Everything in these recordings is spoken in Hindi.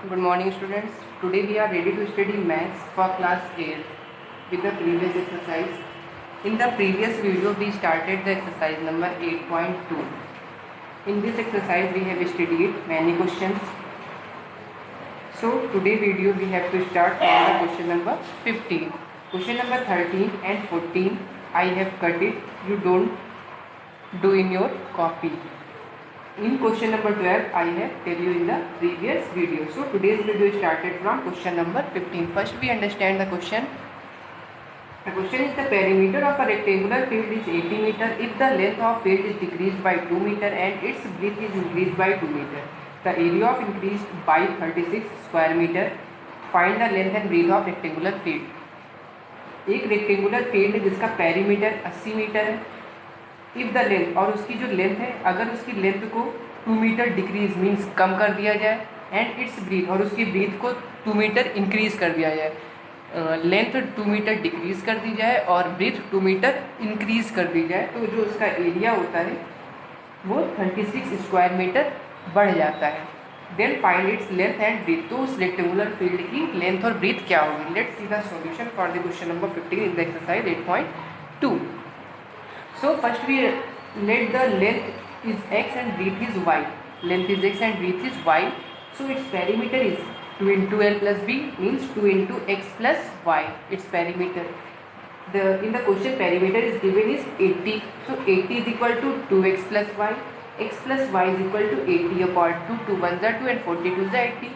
Good morning, students. Today we are ready to study maths for class 8 with the previous exercise. In the previous video, we started the exercise number 8.2. In this exercise, we have studied many questions. So today video we have to start from the question number 15. Question number 13 and 14 I have cut it. You don't do in your copy. In question number 12, I have tell you in the previous video. So today's video started from question number 15. First we understand the question. The question is the perimeter of a rectangular field is 80 meter if the length of field is decreased by 2 meter and its breadth is increased by 2 meter. The area of increased by 36 square meter. Find the length and breadth of rectangular field. एक रेक्टेंगुलर फील्ड है जिसका पेरीमीटर 80 मीटर है. इफ़ द लेंथ और उसकी जो लेंथ है अगर उसकी लेंथ को 2 मीटर डिक्रीज मीन्स कम कर दिया जाए एंड इट्स ब्रीथ और उसकी ब्रीथ को 2 मीटर इंक्रीज कर दिया जाए. लेंथ 2 मीटर डिक्रीज कर दी जाए और ब्रीथ 2 मीटर इंक्रीज कर दी जाए तो जो उसका एरिया होता है वो 36 स्क्वायर मीटर बढ़ जाता है. Then find its length and breadth. तो उस रेक्टेंगुलर फील्ड की लेंथ और ब्रीथ क्या होगी. Let's see the solution for the question number 15 in the exercise 8.2. So first we let the length is x and breadth is y. Length is x and breadth is y. So its perimeter is 2 into l plus b means 2 into x plus y. Its perimeter. In the question perimeter is given is 80. So 80 is equal to 2x plus y. X plus y is equal to 80 upon 2. 2 1s are 2 and 42 is 80.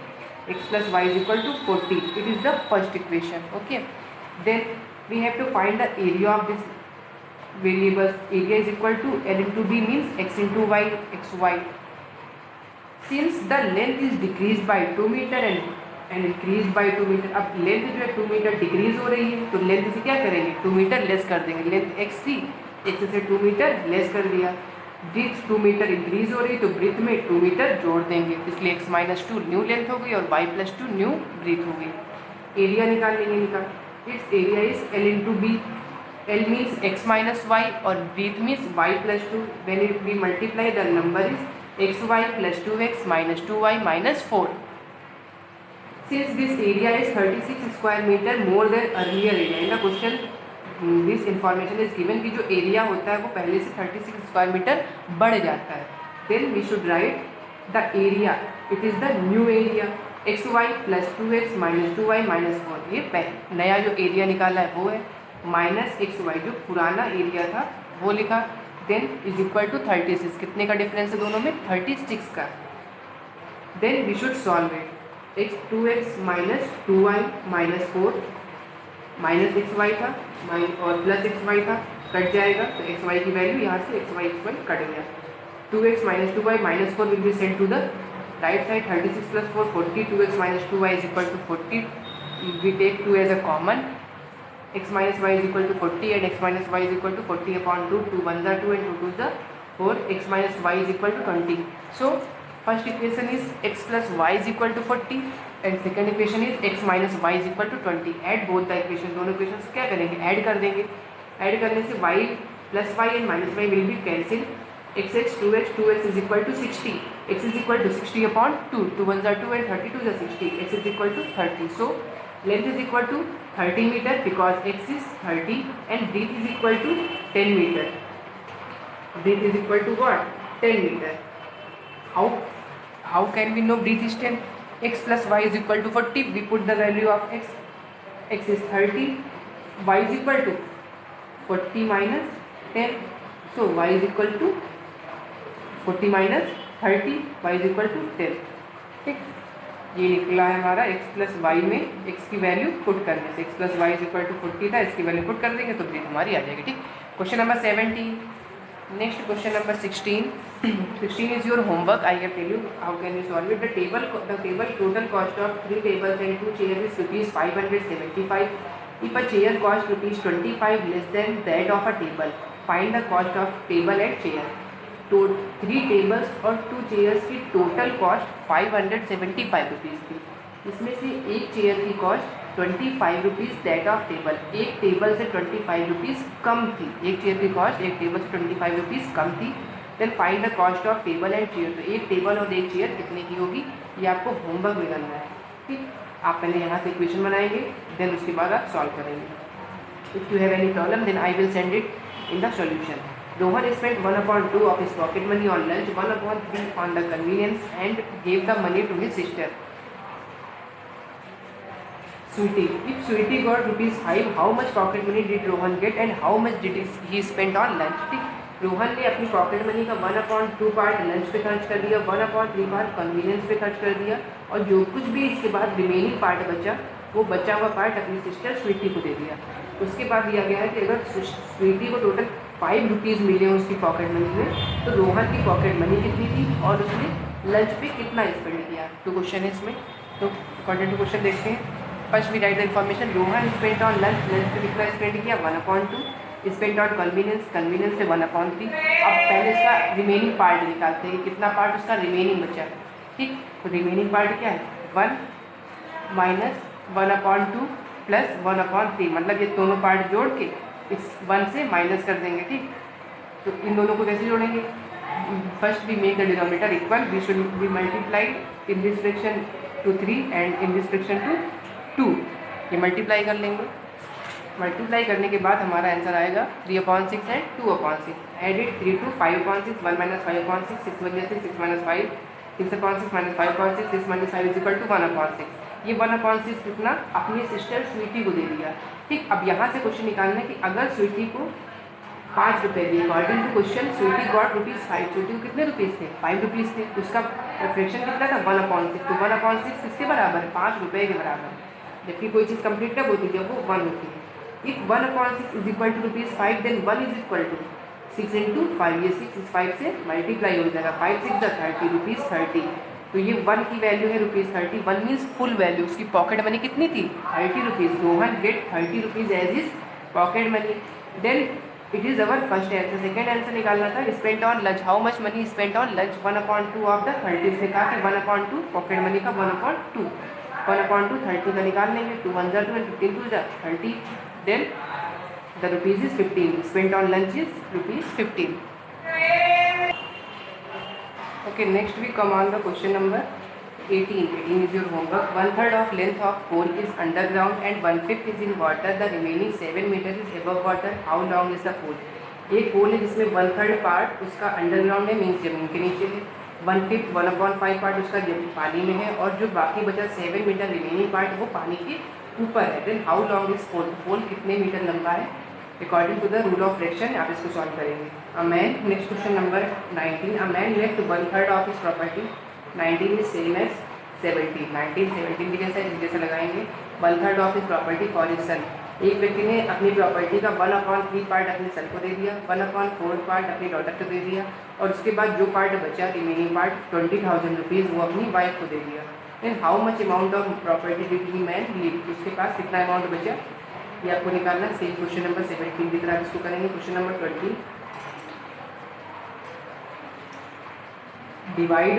X plus y is equal to 40. It is the first equation. Okay. Then we have to find the area of this variables. Area is equal to L into B means x into y, xy. Since the length is decreased by 2 meter and increased by 2 meter, अब लेंथ जो है 2 मीटर डिक्रीज हो रही है तो लेंथ से क्या करेंगे 2 मीटर लेस कर देंगे. लेंथ x थी, x से 2 मीटर लेस कर दिया. ब्रीथ 2 मीटर इंक्रीज हो रही तो ब्रीथ में 2 मीटर जोड़ देंगे, इसलिए x माइनस 2 न्यू लेंथ हो गई और y प्लस 2 न्यू ब्रीथ हो गई. एरिया निकाल लेंगे इनका. It's area is L into B. L means x minus y or breadth means y plus 2. When we multiply the number is xy plus 2x minus 2y minus 4. Since this area is 36 square meter more than earlier area. In the question this information is given कि जो area होता है वो पहले से 36 स्क्वायर मीटर बढ़ जाता है. Then we should write the area. It is the new area. xy plus 2x minus 2y minus 4. ये नया जो एरिया निकाला है वो है. माइनस एक्स वाई जो पुराना एरिया था वो लिखा. Then is equal to 36. कितने का डिफरेंस है दोनों में 36 का. Then we should solve it. X 2x minus 2y minus 4 minus x y था और प्लस एक्स वाई था कट जाएगा तो एक्स वाई की वैल्यू यहाँ से एक्स वाई कट गया. 2x minus 2y minus 4 will be sent to the right side. 36 plus 4 40. 2x minus 2y is equal to 40. We take 2 as a common. x minus y is equal to 40 and x minus y is equal to 40 upon 2. 2 1s are 2 and 2 2s are 4. X minus y is equal to 20. So first equation is x plus y is equal to 40 and second equation is x minus y is equal to 20. Add both the equations. दोनों equations क्या करेंगे ऐड कर देंगे. ऐड करने से y plus y and minus y will be cancelled. x 2x is equal to 60. x is equal to 60 upon 2. 2 1s are 2 and 32 is 60. x is equal to 30. So length is equal to 30 meter because x is 30 and breadth is equal to 10 meter. Breadth is equal to what? 10 meter. How can we know breadth is 10? X plus y is equal to 40. We put the value of x. X is 30. Y is equal to 40 minus 10. So y is equal to 40 minus 30. Y is equal to 10. ठीक. ये निकला है हमारा x प्लस वाई में x की वैल्यू पुट करने से. x plus y is equal to 40 था, इसकी वैल्यू पुट कर देंगे तो ब्रीथ हमारी आ जाएगी. ठीक. Question number 17. Next question number 16. 16 is your homework. I have tell you how can you solve it. The table total cost of 3 tables and 2 chairs is rupees 575. If a chair cost rupees 25 less than that of a table, find the cost of table and chair. तो 3 टेबल्स और 2 चेयर्स की टोटल कॉस्ट 575 रुपीज़ थी. इसमें से एक चेयर की cost 25 rupees that of table. एक टेबल से 25 रुपीज़ कम थी. एक चेयर की कॉस्ट एक टेबल से 25 रुपीज़ कम थी. Then find the cost of table and chair. तो एक टेबल और एक चेयर कितने की होगी, ये आपको होमवर्क में करना है। ठीक, आप पहले यहाँ से इक्वेशन बनाएंगे, देन उसके बाद आप सॉल्व करेंगे। If you have any problem then I will send it in the solution. Rohan spent 1/2 of his pocket money on lunch, 1/3 on the convenience, and gave the money to his sister. Sweetie, if Sweetie got ₹5, how much pocket money did Rohan get and how much did he spend on lunch? ठीक, रोहन ने अपनी पॉकेट मनी का 1/2 पार्ट लंच पे खर्च कर दिया, 1/3 पार्ट कन्वीनियंस पे खर्च कर दिया, और जो कुछ भी इसके बाद रिमेनिंग पार्ट बचा वो बचा हुआ पार्ट अपनी सिस्टर स्वीटी को दे दिया। उसके बाद दिया गया है कि अगर स्वीटी को टोटल ₹5 मिले उसकी पॉकेट मनी में, तो रोहन की पॉकेट मनी कितनी थी और उसने लंच पे कितना स्पेंड किया। तो क्वेश्चन है इसमें, तो अकॉर्डिंग टू क्वेश्चन देखते हैं। First we write the information, Rohan spend on lunch, lunch पे कितना स्पेंड किया 1/2, स्पेंड ऑन कन्वीनियंस, कन्वीनियंस से 1/3। अब पहले इसका रिमेनिंग पार्ट निकालते हैं, कितना पार्ट उसका रिमेनिंग बचा। ठीक, तो रिमेनिंग पार्ट क्या है 1 माइनस 1/2 प्लस 1/3, मतलब ये दोनों पार्ट जोड़ के इस 1 से माइनस कर देंगे। ठीक, तो इन दोनों को कैसे जोड़ेंगे, first we make the denominator equal, we should be multiplied in this fraction to 3 and in this fraction to 2। ये मल्टीप्लाई कर लेंगे, मल्टीप्लाई करने के बाद हमारा आंसर आएगा 3/6 एंड 2/6। एडिट 3 to 5/6, 1 - 5/6, 6 बजे से 6 - 5, 6/6 - 5/6, 6 - 5 इक्वल टू 1/6। ये 1/6 कितना अपनी सिस्टर स्वीटी को दे दिया। ठीक, अब यहाँ से क्वेश्चन निकालना है कि अगर स्वीटी को ₹5 दिए, according to question Sweety got ₹5, Sweety को कितने रुपीज़ थे ₹5 थे, उसका फ्रैक्शन कितना था 1/6, तो 1/6 किसके बराबर है ₹5 के बराबर। जबकि कोई चीज़ कंप्लीट कब होती है जब वो 1 होती है। If 1/6 is equal to ₹5 then 1 is equal to 6 × 5, ये 6 इस 5 से मल्टीप्लाई हो जाएगा, 5 6 30, ₹30। तो ये 1 की वैल्यू है ₹30, 1 मीन्स फुल वैल्यू। उसकी पॉकेट मनी कितनी थी ₹30, Rohan get ₹30 as is pocket money. Then it is our first answer. Second answer निकालना था spent on lunch, how much money spent on lunch 1/2 of the 30। इसने कहा कि 1/2 पॉकेट मनी का 1/2, 1/2 30 का निकाल लेंगे, 2 1 2 and 15 2 30, then the rupees is 15, spent on lunch is ₹15। Okay, next we come on the question number 18. 18 is your homework. 1/3 of length of pole is underground and 1/5 is in water. The remaining 7 meter is above water. How long is the pole? एक पोल है जिसमें 1/3 पार्ट उसका अंडरग्राउंड है, मीन्स जमीन के नीचे है, 1/5 1/5 पार्ट उसका पानी में है, और जो बाकी बचा 7 मीटर रिमेनिंग पार्ट वो पानी के ऊपर है। Then how long is pole, pole कितने मीटर लंबा है according to the rule of fraction. आप इसको सॉल्व करेंगे। A man, next question number 19, a man left 1/3 of his property, 19 is same as 17, 19 17 की जैसे लगाएंगे, 1/3 of his property for his son. एक व्यक्ति ने अपनी प्रॉपर्टी का 1/3 पार्ट अपने सन को दे दिया, 1/4 पार्ट अपनी डॉटर को दे दिया, और उसके बाद जो पार्ट बचा रिमेनिंग पार्ट 20,000 रुपीज़ वो अपनी वाइफ को दे दिया। Then how much amount of property did he man leave, उसके पास कितना अमाउंट बचा ये आपको निकालना। सेम क्वेश्चन नंबर 17 की तरह इसको करेंगे। Question number 20, divide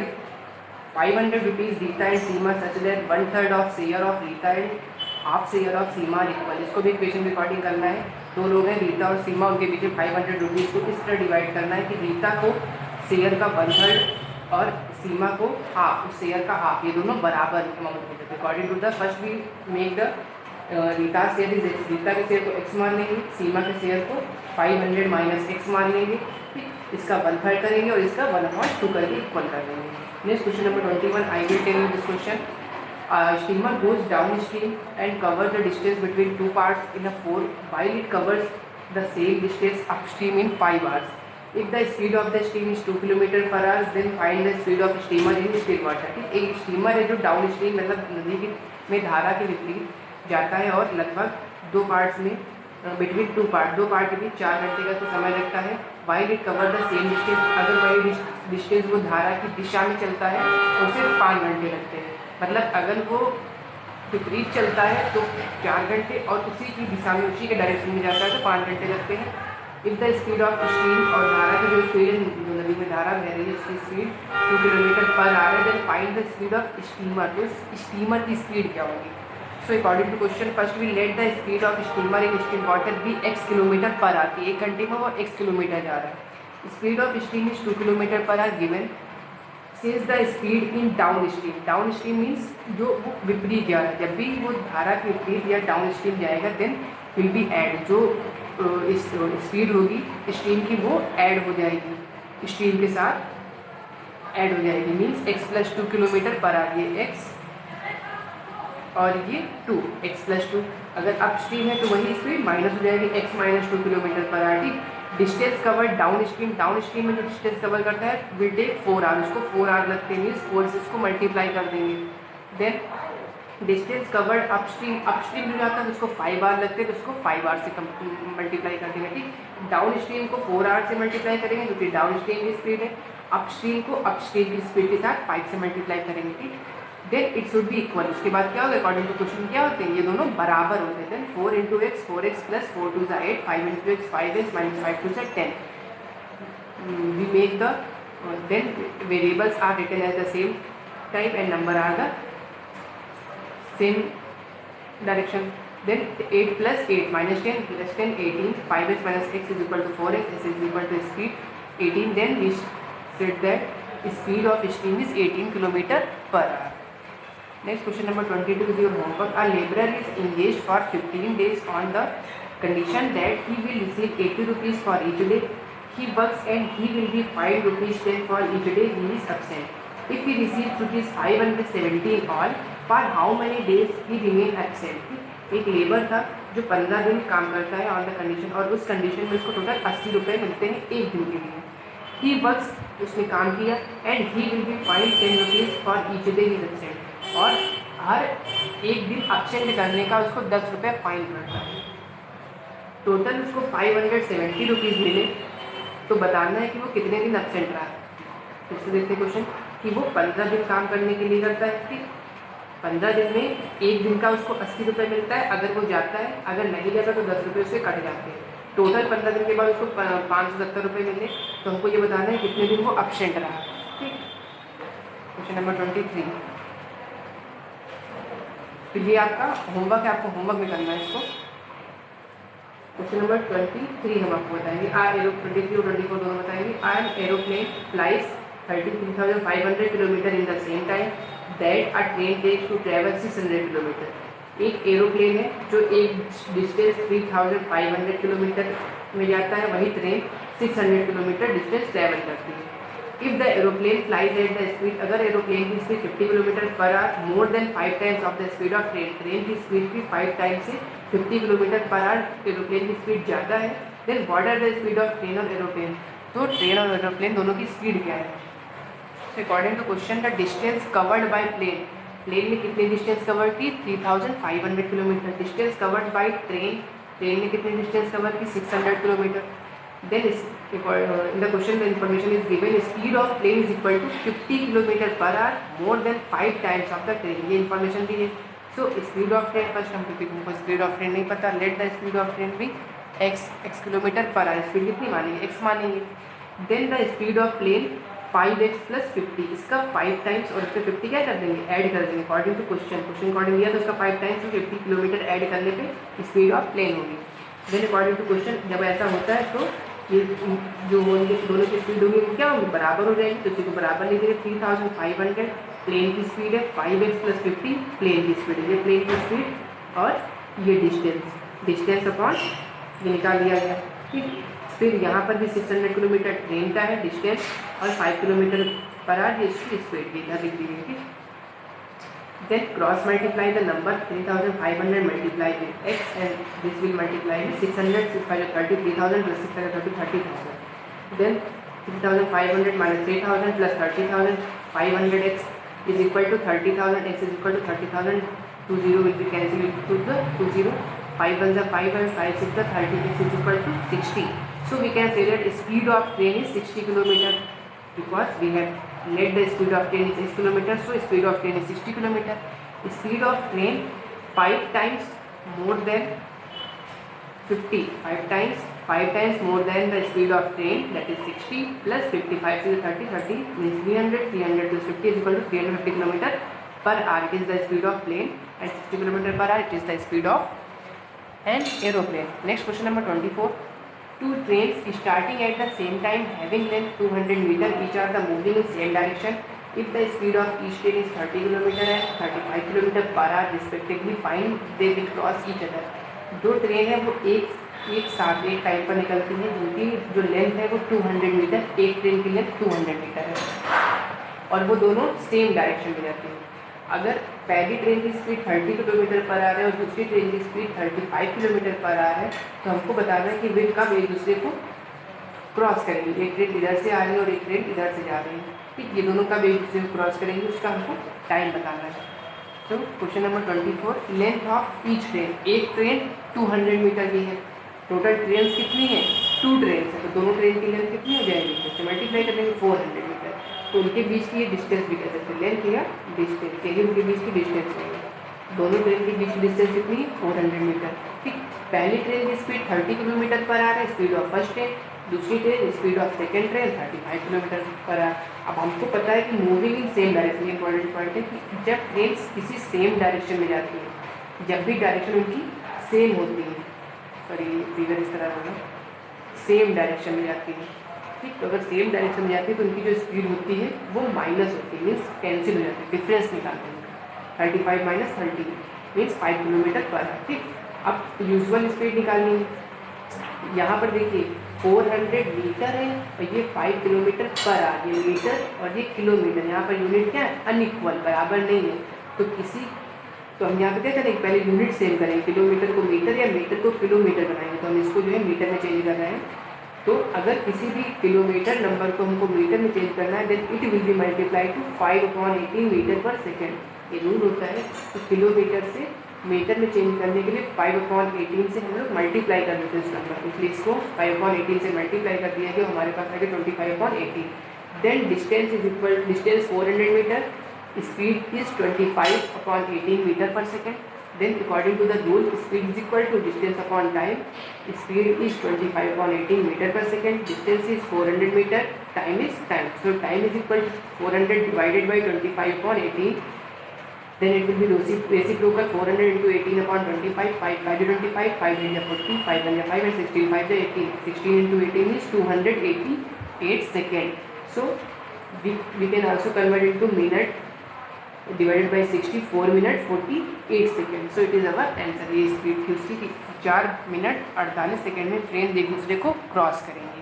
500 rupees Rita and Seema such that 1/3 of share of Rita and half share of Seema equal. इसको भी इक्वेशन रिकॉर्डिंग करना है। दो लोग हैं रीता और सीमा, उनके बीच में 500 रुपीज़ को इस तरह डिवाइड करना है कि रीता को शेयर का 1/3 और सीमा को हाफ, उस शेयर का हाफ, ये दोनों बराबर अमाउंट होते थे। According to the first we make the Rita share is x, Rita के शेयर को x मान लेंगे, सीमा के शेयर को 500 माइनस x मान लेंगे। ठीक, इसका 1/3 करेंगे और इसका 1/2 करके इक्वल कर देंगे। Next question number 21, I will tell you this question. Steamer goes downstream and cover the distance between 2 parts in a 4 while it covers the same distance upstream in 5 hours. If the speed of the stream is 2 km/h, then find the speed of steamer in still water. ठीक, एक स्टीमर है जो डाउन स्ट्रीम मतलब नदी में धारा के विपरीत जाता है और लगभग 2 पार्ट्स में बिटवीन 2 पार्ट, 2 पार्ट के बीच 4 घंटे का तो समय लगता है। While it cover the same distance, अगर वही डिस्टेंस वो धारा की दिशा में चलता है तो सिर्फ 5 घंटे लगते हैं। मतलब अगर वो विपरीत चलता है तो 4 घंटे, और उसी की दिशा में उसी के डायरेक्शन में जाता है तो 5 घंटे लगते हैं। If the speed of stream, और धारा की जो स्पीड है, जो नदी में धारा बह रही है उसकी speed 2 km/h, then find the speed of steamer. तो स्टीमर की स्पीड क्या होगी। So according to question first we let the speed of steamer in still water be x km/h, 1 घंटे में वो x किलोमीटर जा रहा है। Speed of stream is 2 kilometre per our given. Says the speed in down stream. Down stream means जो वो विपरीत जा रहा है, जब भी वो धारा के विपरीत या डाउन स्ट्रीम जाएगा देन विल बी ऐड, जो स्पीड होगी स्ट्रीम की वो ऐड हो जाएगी, स्ट्रीम के साथ ऐड हो जाएगी। Means x plus 2 kilometre per our, ये x और ये 2, x प्लस 2। अगर अप स्ट्रीम है तो वही स्पीड माइनस हो जाएगी, x minus 2 kilometre per our. ठीक, डिस्टेंस कवर्ड डाउन स्ट्रीम में जो डिस्टेंस कवर करता है विल टेक 4 आवर, उसको 4 आवर लगते हैं, मीन्स 4 से इसको मल्टीप्लाई कर देंगे। देन डिस्टेंस कवर्ड अपस्ट्रीम जो जाता है उसको 5 आवर लगते हैं, तो उसको 5 आवर से मल्टीप्लाई कर देंगे। ठीक, डाउन स्ट्रीम को 4 आवर से मल्टीप्लाई करेंगे जो कि डाउन स्ट्रीम की स्पीड है, अपस्ट्रीम को अपस्ट्रीम की स्पीड के साथ 5 से मल्टीप्लाई करेंगे। ठीक, then it should be equal. उसके बाद क्या होगा, अकॉर्डिंग टू क्वेश्चन क्या होते हैं, ये दोनों बराबर होते हैं। Then 4 into x 4x plus 4 to 8, 5 into x 5x minus 5 to 10। We make the then variables are written as the same type and number are the same direction. Then 8 plus 8 minus 10 plus 10 18, 5x minus x is equal to 4x, s is equal to speed 18। Then we said that speed of stream is 18 kilometre per our. Next question number 22 is your homework. A laborer is engaged for 15 days on the condition that he will receive 80 rupees for each day he works and he will be fined rupees 10 for each day he is absent. If he receives rupees 570 in all, for how many days he remain absent? एक लेबर था जो 15 दिन काम करता है ऑन द कंडीशन, और उस कंडीशन में उसको टोटल 80 रुपये मिलते हैं एक दिन के लिए। ही वर्क्स, उसने काम किया, and he will be find 10 rupees for each day he is absent, और हर एक दिन एब्सेंट करने का उसको 10 रुपये फाइन पड़ता है। टोटल उसको 570 रुपीज़ मिले, तो बताना है कि वो कितने दिन एब्सेंट रहा है। फिर से देखते क्वेश्चन कि वो 15 दिन काम करने के लिए करता है। ठीक, 15 दिन में एक दिन का उसको 80 रुपये मिलता है अगर वो जाता है, अगर नहीं जाता तो 10 रुपये उससे कट जाते हैं। टोटल 15 दिन के बाद उसको 570 रुपये मिले, तो हमको ये बताना है कितने दिन वो एब्सेंट रहा। ठीक, क्वेश्चन नंबर 23। तो ये आपका होमवर्क है, आपको होमवर्क में करना है इसको। क्वेश्चन नंबर 23 हम आपको बताएंगे। 23 और 24 दोनों बताएंगे। An aeroplane flies 33,500 kilometre in the same time that a train takes to travel 600 kilometre. एक एरोप्लेन है जो एक डिस्टेंस 3,500 किलोमीटर में जाता है, वही ट्रेन 600 किलोमीटर डिस्टेंस ट्रैवल करती है। If the aeroplane flies at the speed, अगर एरोप्लेन की speed 50 kilometre per our more than 5 times of the speed of train, train की स्पीड की 5 टाइम्स से 50 किलोमीटर पर आवर एरोप्लेन की स्पीड ज़्यादा है, then what are the speed of train और एरोप्लेन। तो ट्रेन और एरोप्लेन दोनों की स्पीड क्या है। According to question the distance covered by plane, plane ने कितनी डिस्टेंस कवर की 3,500 kilometre. Distance covered by train, train ने कितनी डिस्टेंस कवर की 600 kilometre. Then in the question the information is given speed of plane is equal to 50 kilometre per hour more than 5 times of the train, ये इन्फॉर्मेशन दी है। So speed of train first हम, क्योंकि तुमको स्पीड ऑफ ट्रेन नहीं पता, let the speed of train भी x kilometre per hour, speed कितनी मानेंगे x मानेंगे। Then the speed of plane 5x plus 50, इसका 5 टाइम्स और इसका 50 क्या कर देंगे ऐड कर देंगे अकॉर्डिंग टू क्वेश्चन अकॉर्डिंग दिया तो उसका 5 टाइम्स 50 किलोमीटर ऐड करने पे स्पीड ऑफ प्लेन होगी। देन अकॉर्डिंग टू क्वेश्चन जब ऐसा होता है तो ये जो होंगे दोनों की स्पीड होगी वो क्या होंगी बराबर हो जाएगी, तो इसी को बराबर लीजिए। 3,500 प्लेन की स्पीड है, 5x प्लस 50 प्लेन की स्पीड है, ये प्लेन की स्पीड और ये डिस्टेंस अपॉन ये निकाल दिया गया। ठीक, फिर यहाँ पर भी 600 किलोमीटर ट्रेन का है डिस्टेंस और 5 किलोमीटर पर आवर ये इसकी स्पीड की इधर लिख दी गई। ठीक, then cross multiply the number 3,500 multiply with x and this will multiply with 600, 6,530, 3,000 plus 630, 30,000. Then 3,500 minus 8,000 plus 30,000, 500x is equal to 30,000, x is equal to 30,000, 20 will be cancelled to the 20, 5 1 is 5 and 5 6 is 30, x is equal to 60. So we can say that speed of train is 60 kilometer because we have let the speed of train is 6 kilometer, so speed of train is 60 kilometer. Speed of train 5 times more than 50, 5 times more than the speed of train, that is 60 plus 55 is 30, 30 means 300, 300 plus 50 is equal to 350 kilometer per hour. It is the speed of plane and 60 kilometer per hour it is the speed of an aeroplane. Next question number 24. Two trains starting at the same time having length 200 meter each are the moving in same direction. If the speed of each train is 30 km and 35 km per hour respectively, find they will cross each other. दो ट्रेन है वो एक साथ एक टाइम पर निकलती है जिनकी जो लेंथ है वो 200 मीटर, एक ट्रेन की लेंथ 200 मीटर है और वो दोनों सेम डायरेक्शन में जाती है। अगर पहली ट्रेन की स्पीड 30 किलोमीटर पर आवर है और दूसरी ट्रेन की स्पीड 35 किलोमीटर पर आवर है तो हमको बताना है कि वे कब एक दूसरे को क्रॉस करेंगे। एक ट्रेन इधर से आ रही है और एक ट्रेन इधर से जा रही है, ठीक, ये दोनों कब एक दूसरे को क्रॉस करेंगे उसका हमको टाइम बताना है। तो question number 24, length of each train, एक ट्रेन 200 मीटर की है, टोटल ट्रेन कितनी है, 2 ट्रेन है, तो दोनों ट्रेन की लेंथ कितनी हो जाएगी, तो मल्टीप्लाई करेंगे 400 मीटर, तो उनके बीच की ये डिस्टेंस भी कह सकते हैं, लेंथ या डिस्टेंस, यही उनके बीच की डिस्टेंस है। दोनों ट्रेन के बीच की डिस्टेंस कितनी है, 400 मीटर, ठीक। पहली ट्रेन की स्पीड 30 किलोमीटर पर आवर है, स्पीड ऑफ फर्स्ट ट्रेन, दूसरी train speed of second train 35 kilometre per our. अब हमको पता है कि moving in same direction, important point है कि जब ट्रेन किसी सेम डायरेक्शन में जाती है, जब भी डायरेक्शन उनकी सेम होती है, सॉरी फिगर इस तरह होगा, सेम डायरेक्शन में जाती है, ठीक, तो अगर सेम डायरेक्शन में जाती है तो उनकी जो स्पीड होती है वो माइनस होती है, मीन्स कैंसिल हो जाती है, डिफरेंस निकालते हैं, 35 minus 30 means 5 kilometre per our, ठीक। अब यूजुअल स्पीड निकालनी है, यहाँ पर देखिए 400 मीटर है और ये 5 किलोमीटर पर आवर, ये मीटर और ये किलोमीटर, यहाँ पर यूनिट क्या है, अनइक्वल, बराबर नहीं है, तो हम यहाँ पे क्या करेंगे, पहले यूनिट सेम करेंगे, किलोमीटर को मीटर या मीटर को किलोमीटर बनाएंगे, तो हम इसको जो है मीटर में चेंज कर रहे हैं। तो अगर किसी भी किलोमीटर नंबर को हमको मीटर में चेंज करना है then it will be multiply to 5/18 metre per second, ये रूल होता है। तो किलोमीटर से मीटर में चेंज करने के लिए 5/18 से हम लोग मल्टीप्लाई कर देते हैं इस नंबर को, इसलिए इसको 5/18 से मल्टीप्लाई कर दिया गया, हमारे पास आएगा 25/18। Then distance is equal, distance 400 metre, speed is 25/18 metre per second. Then according to the rule, speed is equal to distance upon time. Speed is 25/18 meter per second. Distance is 400 meter. Time is time. So time is equal to 400 divided by 25/18. Then it will be reciprocal 400 into 18/25. 5 5 25, 5 1 40, 5 1 5 and 16 5 18. 16 into 18 is 288 second. So we can also convert it to minute. Divided by 64 minute 48 second. So it is our answer. ये स्पीड थी उसकी कि 4 मिनट 48 सेकेंड में ट्रेन एक दूसरे को क्रॉस करेंगी,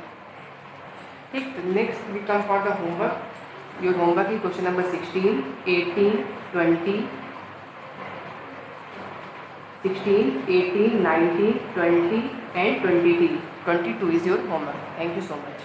ठीक। तो next we come for the homework. Your homework is question number 16, 18, 19, 20 and 22 is your homework. Thank you so much.